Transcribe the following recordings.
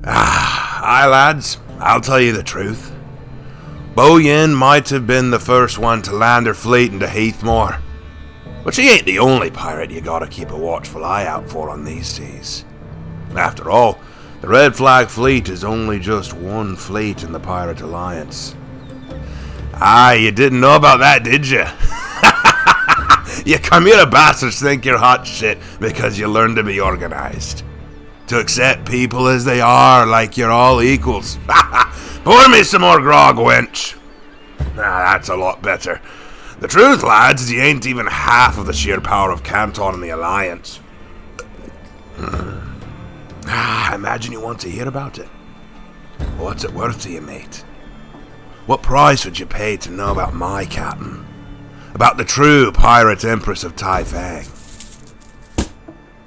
Aye, lads, I'll tell you the truth. Bo Yin might have been the first one to land her fleet into Heathmore, but she ain't the only pirate you gotta keep a watchful eye out for on these seas. After all, the Red Flag Fleet is only just one fleet in the Pirate Alliance. Aye, you didn't know about that, did you? You Chimera bastards think you're hot shit because you learn to be organized. To accept people as they are, like you're all equals. Pour me some more grog, wench. That's a lot better. The truth, lads, is you ain't even half of the sheer power of Canton and the Alliance. I imagine you want to hear about it. What's it worth to you, mate? What price would you pay to know about my captain? About the true pirate empress of Taifang?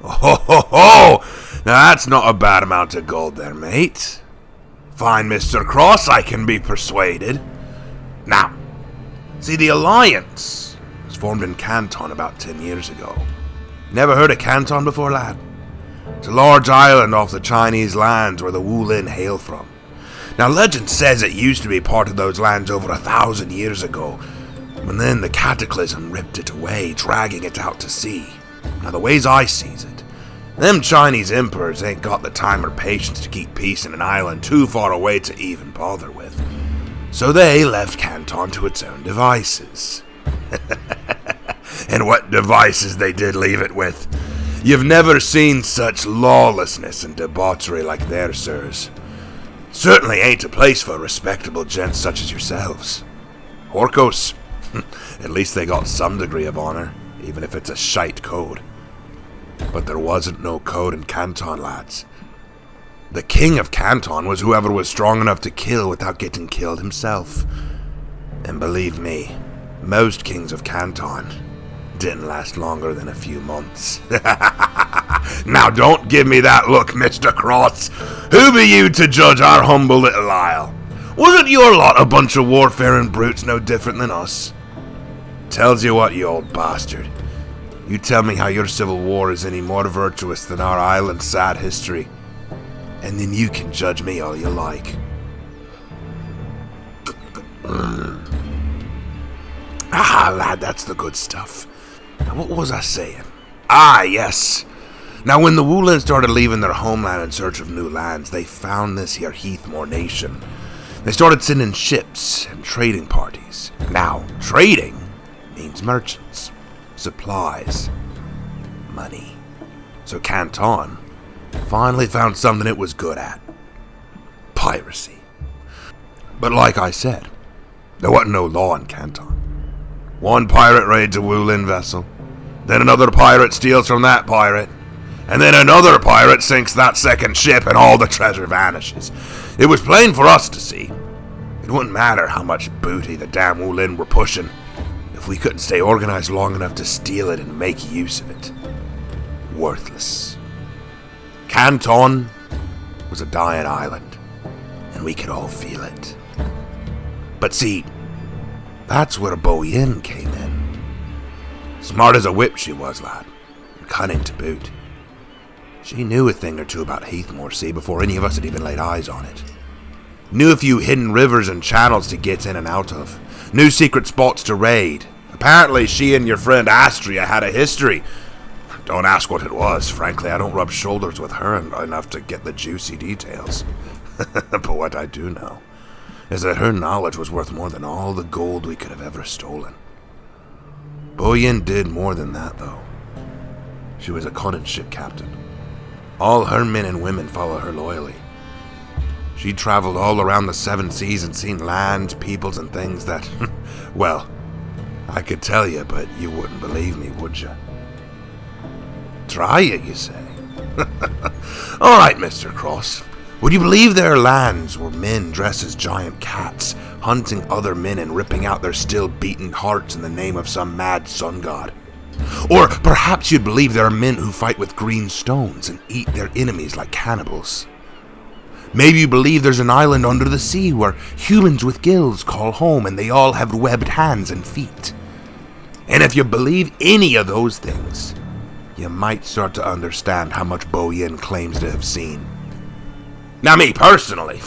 Oh! Now that's not a bad amount of gold there, mate. Fine, Mr. Cross, I can be persuaded. Now, see, the Alliance was formed in Canton about 10 years ago. Never heard of Canton before, lad? It's a large island off the Chinese lands where the Wulin hail from. Now, legend says it used to be part of those lands over 1,000 years ago, and then the cataclysm ripped it away, dragging it out to sea. Now, the ways I sees it, them Chinese emperors ain't got the time or patience to keep peace in an island too far away to even bother with. So they left Canton to its own devices. And what devices they did leave it with. You've never seen such lawlessness and debauchery like theirs, sirs. Certainly ain't a place for respectable gents such as yourselves. Orcos, at least they got some degree of honor, even if it's a shite code. But there wasn't no code in Canton, lads. The king of Canton was whoever was strong enough to kill without getting killed himself. And believe me, most kings of Canton didn't last longer than a few months. Now don't give me that look, Mr. Cross. Who be you to judge our humble little isle? Wasn't your lot a bunch of warfaring brutes no different than us? Tells you what, you old bastard. You tell me how your civil war is any more virtuous than our island's sad history, and then you can judge me all you like. Lad, that's the good stuff. Now, what was I saying? Yes. Now, when the Wulin started leaving their homeland in search of new lands, they found this here Heathmore nation. They started sending ships and trading parties. Now, trading means merchants, supplies, money. So Canton finally found something it was good at. Piracy. But like I said, there wasn't no law in Canton. One pirate raids a Wulin vessel, then another pirate steals from that pirate, and then another pirate sinks that second ship and all the treasure vanishes. It was plain for us to see. It wouldn't matter how much booty the damn Wulin were pushing if we couldn't stay organized long enough to steal it and make use of it. Worthless. Canton was a dying island, and we could all feel it. But see, that's where Bo Yin came in. Smart as a whip she was, lad, and cunning to boot. She knew a thing or two about Heathmore Sea before any of us had even laid eyes on it. Knew a few hidden rivers and channels to get in and out of. Knew secret spots to raid. Apparently she and your friend Astrea had a history. Don't ask what it was. Frankly, I don't rub shoulders with her enough to get the juicy details. But what I do know is that her knowledge was worth more than all the gold we could have ever stolen. Bo Yin did more than that, though. She was a Canton ship captain. All her men and women follow her loyally. She traveled all around the 7 seas and seen lands, peoples, and things that, well, I could tell you, but you wouldn't believe me, would you? Try it, you say? All right, Mr. Cross. Would you believe there are lands where men dress as giant cats, hunting other men and ripping out their still beating hearts in the name of some mad sun god? Or perhaps you'd believe there are men who fight with green stones and eat their enemies like cannibals. Maybe you believe there's an island under the sea where humans with gills call home and they all have webbed hands and feet. And if you believe any of those things, you might start to understand how much Bo Yin claims to have seen. Now me personally,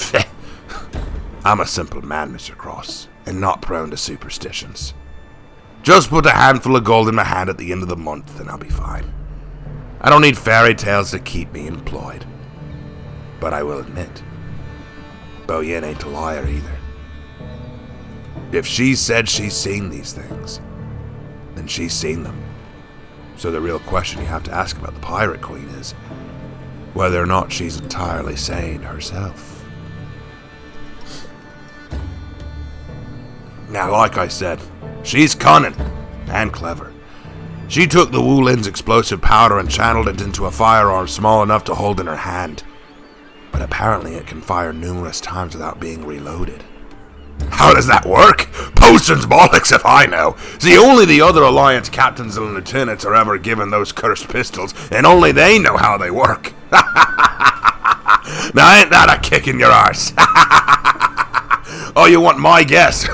I'm a simple man, Mr. Cross, and not prone to superstitions. Just put a handful of gold in my hand at the end of the month and I'll be fine. I don't need fairy tales to keep me employed. But I will admit, Bo Yin ain't a liar either. If she said she's seen these things, then she's seen them. So the real question you have to ask about the Pirate Queen is whether or not she's entirely sane herself. Now, like I said, she's cunning and clever. She took the Wu Lin's explosive powder and channeled it into a firearm small enough to hold in her hand. But apparently it can fire numerous times without being reloaded. How does that work? Potions bollocks if I know. See, only the other Alliance captains and lieutenants are ever given those cursed pistols, and only they know how they work. Now ain't that a kick in your arse? Oh, you want my guess?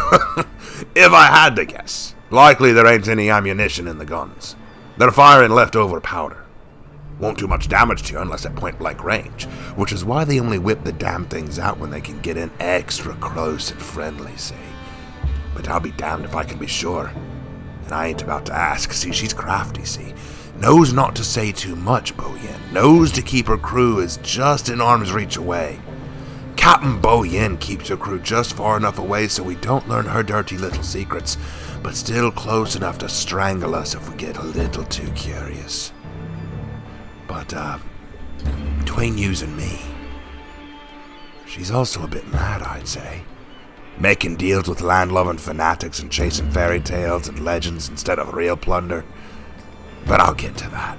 If I had to guess, likely there ain't any ammunition in the guns. They're firing leftover powder. Won't do much damage to you unless at point-blank range, which is why they only whip the damn things out when they can get in extra close and friendly, see? But I'll be damned if I can be sure. And I ain't about to ask. See, she's crafty, see? Knows not to say too much, Bo Yin. Knows to keep her crew as just in arm's reach away. Captain Bo Yin keeps her crew just far enough away so we don't learn her dirty little secrets, but still close enough to strangle us if we get a little too curious. But, between yous and me, she's also a bit mad, I'd say. Making deals with land-loving fanatics and chasing fairy tales and legends instead of real plunder. But I'll get to that.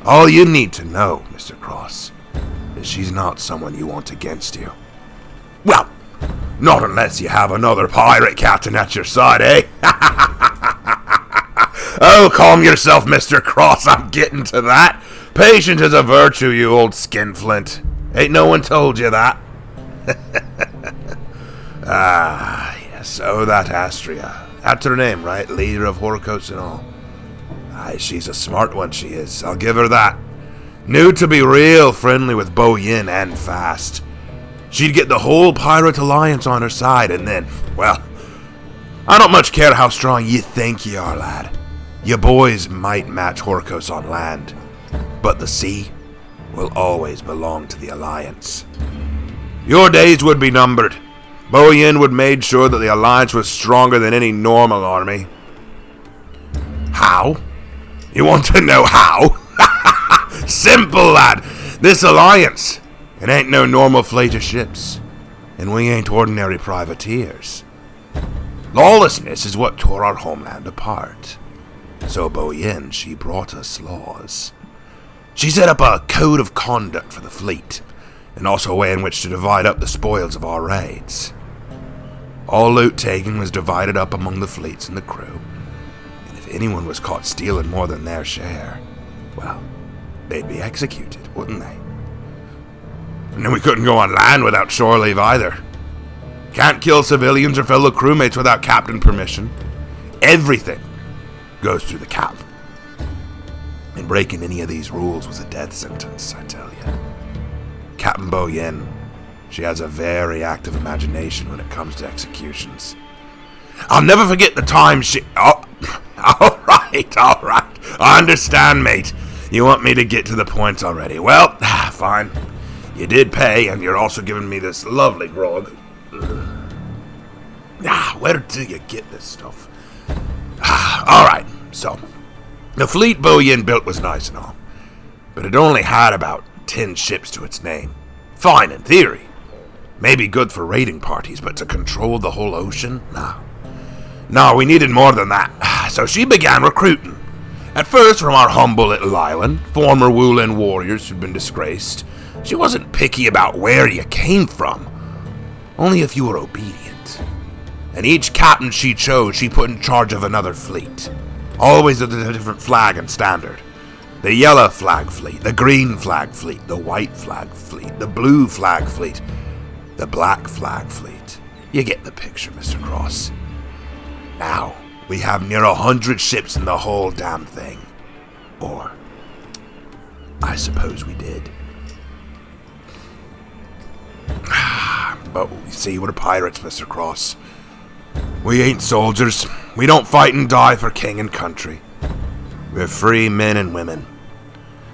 All you need to know, Mr. Cross, is she's not someone you want against you. Well, not unless you have another pirate captain at your side, eh? Oh, calm yourself, Mr. Cross, I'm getting to that. Patience is a virtue, you old skinflint. Ain't no one told you that? Ah, yes, oh, that Astrea. That's her name, right? Leader of Horcrux and all. Aye, she's a smart one, she is. I'll give her that. Knew to be real friendly with Bo Yin and fast. She'd get the whole Pirate Alliance on her side, and then, well, I don't much care how strong you think you are, lad. You boys might match Horcrux on land, but the sea will always belong to the Alliance. Your days would be numbered. Bo Yin would made sure that the Alliance was stronger than any normal army. How? You want to know how? Simple, lad. This Alliance, it ain't no normal fleet of ships, and we ain't ordinary privateers. Lawlessness is what tore our homeland apart. So Bo Yin, she brought us laws. She set up a code of conduct for the fleet, and also a way in which to divide up the spoils of our raids. All loot taken was divided up among the fleets and the crew, and if anyone was caught stealing more than their share, well, they'd be executed, wouldn't they? And then we couldn't go on land without shore leave either. Can't kill civilians or fellow crewmates without captain permission. Everything goes through the captain. And breaking any of these rules was a death sentence, I tell you. Captain Bo Yin, she has a very active imagination when it comes to executions. I'll never forget the time she... Oh, all right. I understand, mate. You want me to get to the point already. Well, fine. You did pay, and you're also giving me this lovely grog. Where do you get this stuff? All right, so... The fleet Bo Yin built was nice and all, but it only had about 10 ships to its name. Fine in theory. Maybe good for raiding parties, but to control the whole ocean? No, we needed more than that. So she began recruiting. At first from our humble little island, former Wu Lin warriors who'd been disgraced. She wasn't picky about where you came from, only if you were obedient. And each captain she chose, she put in charge of another fleet. Always with a different flag and standard. The yellow flag fleet, the green flag fleet, the white flag fleet, the blue flag fleet, the black flag fleet. You get the picture, Mr. Cross. Now, we have near 100 ships in the whole damn thing. Or, I suppose we did. But, you see, we're pirates, Mr. Cross. We ain't soldiers. We don't fight and die for king and country. We're free men and women.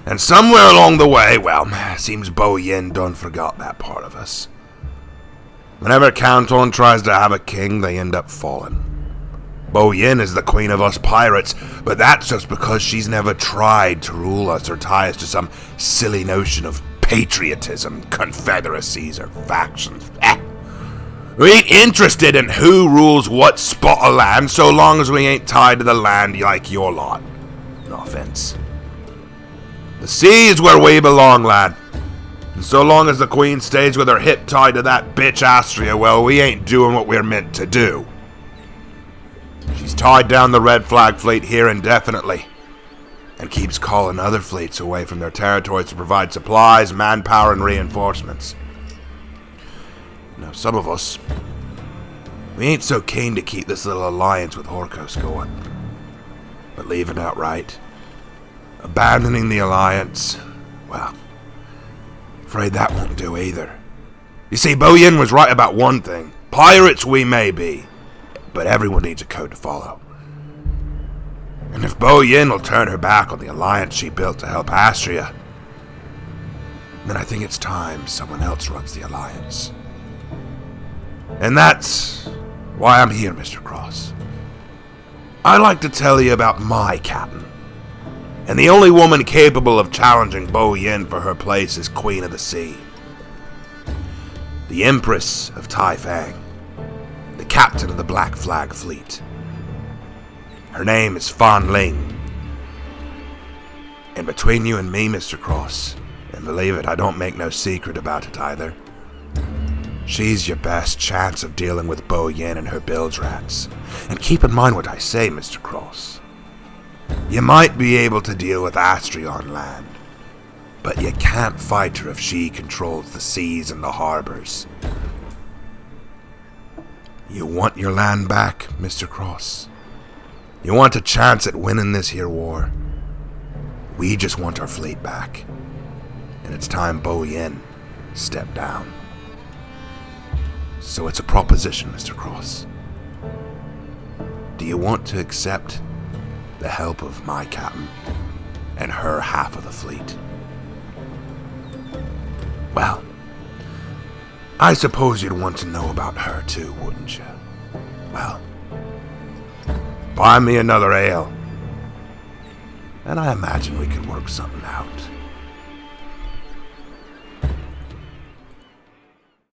And somewhere along the way, well, seems Bo Yin done forgot that part of us. Whenever Canton tries to have a king, they end up falling. Bo Yin is the queen of us pirates, but that's just because she's never tried to rule us or tie us to some silly notion of patriotism, confederacies, or factions. We ain't interested in who rules what spot of land so long as we ain't tied to the land like your lot. No offense. The sea is where we belong, lad. And so long as the queen stays with her hip tied to that bitch Astrea, well, we ain't doing what we're meant to do. She's tied down the Red Flag Fleet here indefinitely, and keeps calling other fleets away from their territories to provide supplies, manpower, and reinforcements. Now, some of us, we ain't so keen to keep this little alliance with Horkos going. But leaving outright, abandoning the alliance, well, afraid that won't do either. You see, Bo Yin was right about one thing. Pirates we may be, but everyone needs a code to follow. And if Bo Yin will turn her back on the alliance she built to help Astrea, then I think it's time someone else runs the alliance. And that's why I'm here, Mr. Cross. I'd like to tell you about my captain, and the only woman capable of challenging Bo Yin for her place as Queen of the Sea. The Empress of Tai Fang, the captain of the Black Flag Fleet. Her name is Fan Ling. And between you and me, Mr. Cross, and believe it, I don't make no secret about it either, she's your best chance of dealing with Bo Yin and her bilge rats. And keep in mind what I say, Mr. Cross. You might be able to deal with Astrea on land, but you can't fight her if she controls the seas and the harbors. You want your land back, Mr. Cross? You want a chance at winning this here war? We just want our fleet back. And it's time Bo Yin stepped down. So it's a proposition, Mr. Cross. Do you want to accept the help of my captain and her half of the fleet? Well, I suppose you'd want to know about her too, wouldn't you? Well, buy me another ale, and I imagine we could work something out.